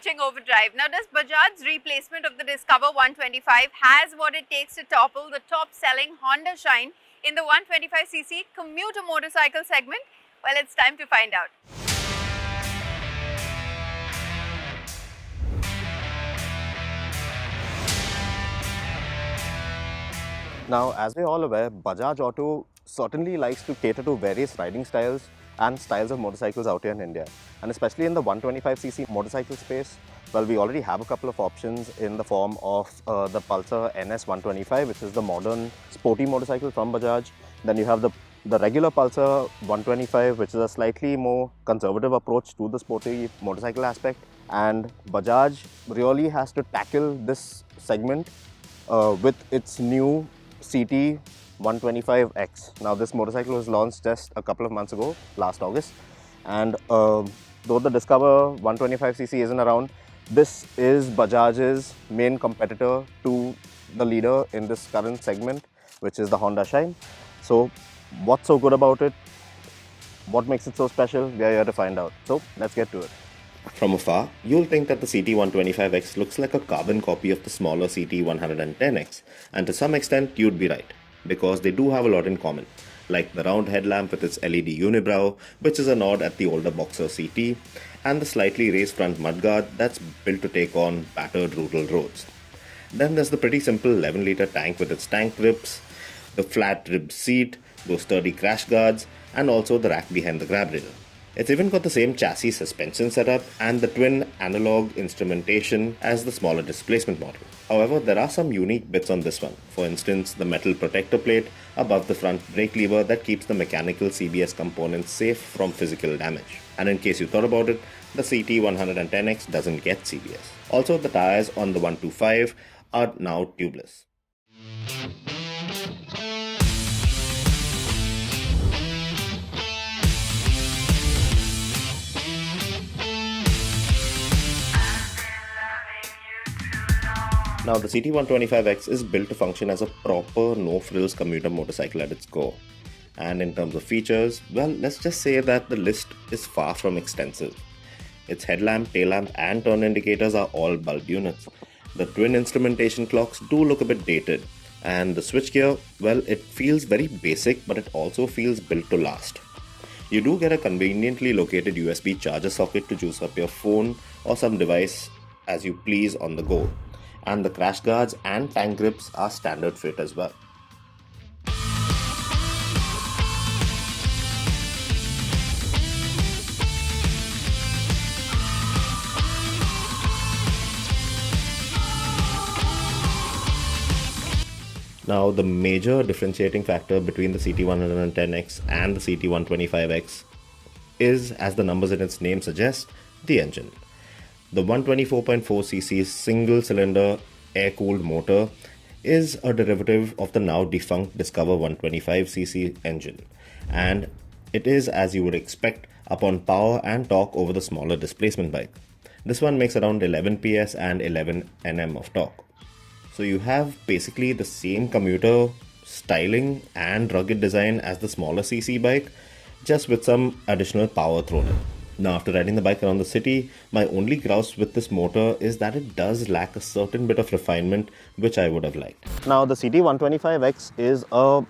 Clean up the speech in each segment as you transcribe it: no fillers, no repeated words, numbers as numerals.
watching Overdrive. Now, does Bajaj's replacement of the Discover 125 has what it takes to topple the top-selling Honda Shine in the 125cc commuter motorcycle segment? Well, it's time to find out. Now, as we're all aware, Bajaj Auto certainly likes to cater to various riding styles and styles of motorcycles out here in India. And especially in the 125cc motorcycle space, well, we already have a couple of options in the form of the Pulsar NS 125, which is the modern sporty motorcycle from Bajaj. Then you have the regular Pulsar 125, which is a slightly more conservative approach to the sporty motorcycle aspect. And Bajaj really has to tackle this segment with its new CT 125X. Now, this motorcycle was launched just a couple of months ago, last August, and though the Discover 125cc isn't around, this is Bajaj's main competitor to the leader in this current segment, which is the Honda Shine. So, what's so good about it? What makes it so special? We are here to find out. So, let's get to it. From afar, you'll think that the CT125X looks like a carbon copy of the smaller CT110X, and to some extent you'd be right, because they do have a lot in common, like the round headlamp with its LED unibrow, which is a nod at the older Boxer CT, and the slightly raised front mudguard that's built to take on battered rural roads. Then there's the pretty simple 11-litre tank with its tank grips, the flat-ribbed seat, those sturdy crash guards, and also the rack behind the grab rail. It's even got the same chassis suspension setup and the twin analog instrumentation as the smaller displacement model. However, there are some unique bits on this one. For instance, the metal protector plate above the front brake lever that keeps the mechanical CBS components safe from physical damage. And in case you thought about it, the CT110X doesn't get CBS. Also, the tires on the 125 are now tubeless. Now, the CT125X is built to function as a proper no-frills commuter motorcycle at its core. And in terms of features, well, let's just say that the list is far from extensive. Its headlamp, tail lamp and turn indicators are all bulb units. The twin instrumentation clocks do look a bit dated. And the switchgear, well, it feels very basic, but it also feels built to last. You do get a conveniently located USB charger socket to juice up your phone or some device as you please on the go. And the crash guards and tank grips are standard fit as well. Now, the major differentiating factor between the CT110X and the CT125X is, as the numbers in its name suggest, the engine. The 124.4cc single-cylinder air-cooled motor is a derivative of the now defunct Discover 125cc engine, and it is, as you would expect, upon power and torque over the smaller displacement bike. This one makes around 11 PS and 11 Nm of torque. So you have basically the same commuter styling and rugged design as the smaller cc bike, just with some additional power thrown in. Now, after riding the bike around the city, my only grouse with this motor is that it does lack a certain bit of refinement, which I would have liked. Now, the CT125X is a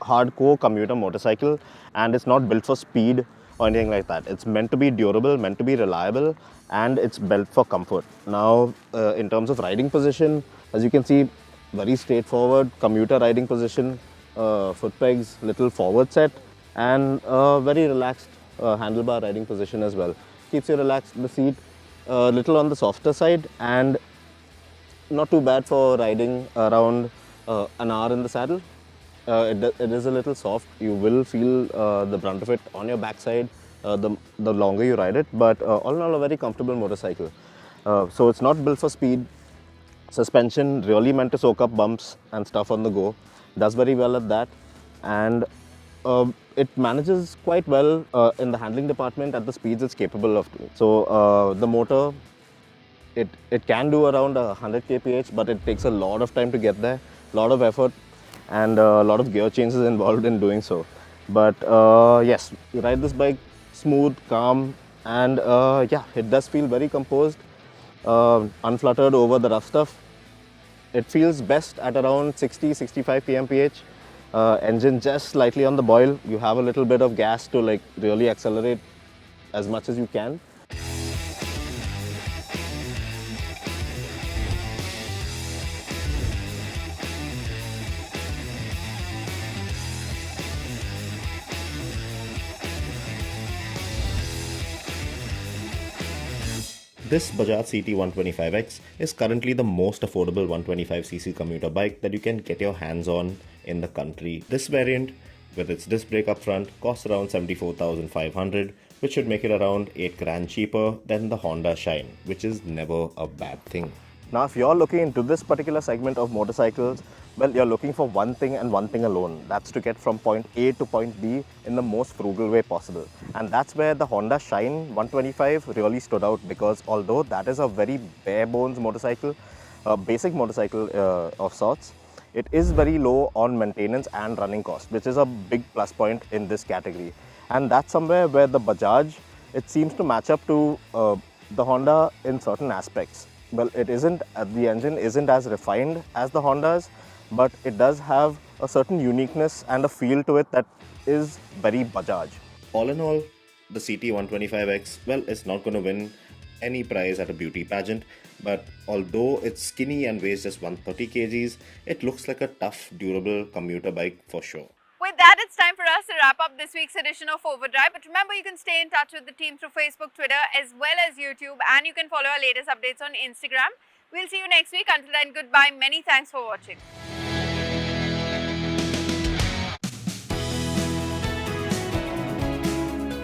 hardcore commuter motorcycle, and it's not built for speed or anything like that. It's meant to be durable, meant to be reliable, and it's built for comfort. Now, in terms of riding position, as you can see, very straightforward commuter riding position, foot pegs, little forward set, and very relaxed handlebar riding position as well. Keeps you relaxed. The seat little on the softer side and not too bad for riding around an hour in the saddle. It is a little soft. You will feel the brunt of it on your backside the longer you ride it, but all in all a very comfortable motorcycle. So it's not built for speed. Suspension really meant to soak up bumps and stuff on the go. Does very well at that, and it manages quite well in the handling department at the speeds it's capable of doing. So the motor, it can do around 100 kph, but it takes a lot of time to get there, a lot of effort, and a lot of gear changes involved in doing so. But yes, you ride this bike smooth, calm, and yeah, it does feel very composed. unfluttered over the rough stuff. It feels best at around 60-65 kmph. Engine just slightly on the boil. You have a little bit of gas to like really accelerate as much as you can. This Bajaj CT 125X is currently the most affordable 125cc commuter bike that you can get your hands on in the country. This variant, with its disc brake up front, costs around 74,500, which should make it around 8 grand cheaper than the Honda Shine, which is never a bad thing. Now, if you're looking into this particular segment of motorcycles, well, you're looking for one thing and one thing alone. That's to get from point A to point B in the most frugal way possible. And that's where the Honda Shine 125 really stood out, because although that is a very bare bones motorcycle, a basic motorcycle of sorts, it is very low on maintenance and running cost, which is a big plus point in this category. And that's somewhere where the Bajaj, it seems to match up to the Honda in certain aspects. Well, it isn't, the engine isn't as refined as the Hondas, but it does have a certain uniqueness and a feel to it that is very Bajaj. All in all, the CT 125X, well, it's not going to win any prize at a beauty pageant, but although it's skinny and weighs just 130 kgs, it looks like a tough, durable commuter bike for sure. With that, it's time for us to wrap up this week's edition of Overdrive. But remember, you can stay in touch with the team through Facebook, Twitter, as well as YouTube, and you can follow our latest updates on Instagram. We'll see you next week. Until then, goodbye. Many thanks for watching.